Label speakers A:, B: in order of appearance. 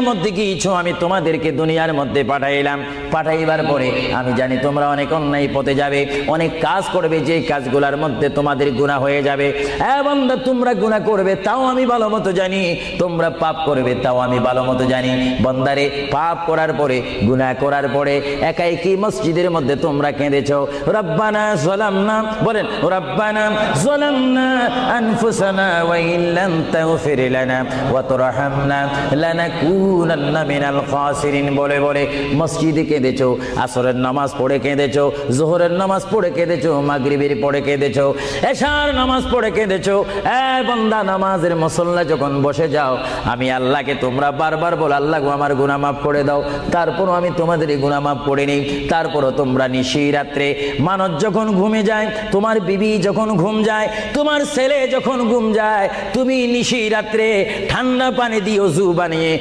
A: মধ্যে কিছু আমি তোমাদেরকে দুনিয়ার মধ্যে পাঠাইলাম, পাঠাইবার পরে আমি জানি তোমরা অনেক অন্যায় পথে যাবে, অনেক কাজ করবে, যে কাজগুলোর মধ্যে তোমাদের গুনাহ হয়ে যাবে। বান্দা তোমরা গুনাহ করবে তাও আমি ভালো মতো জানি, তোমরা পাপ করবে তাও আমি ভালো মতো জানি। বান্দারে পাপ করার পরে, গুনাহ করার পরে একাই কি মসজিদের মধ্যে তোমরা কেঁদেছো, রব্বানা যালামনা, বলেন রব্বানা যালামনা আনফুসানা ওয়া ইল্লাম তাগফির লানা ওয়া তুরহামনা লানাকুনান্না মিনাল খাসিরিন বলে বলে মসজিদে কেঁদেছো, আসরের নামাজ পড়ে কেঁদেছো, যোহরের নামাজ পড়ে কেঁদেছো, মাগরিবের পড়ে কেঁদেছো, এশার নামাজ পড়ে কেঁদেছো। বান্দা নামাজের মুসল্লা যখন বসে যাও, আমি আল্লাহকে তোমরা বারবার বল, আল্লাহ গো আমার গুনাহ মাফ করে দাও। তারপরও আমি তোমাদের গুনাহ মাফ করে নেই। তারপরও তোমরা নিশি রাত্রে, মানুষ যখন ঘুমে যায়, তোমার বিবি যখন ঘুম যায়, তোমার ছেলে যখন ঘুম যায়, তুমি নিশি রাত্রে ঠান্ডা পানি দিয়ে ওযু বানিয়ে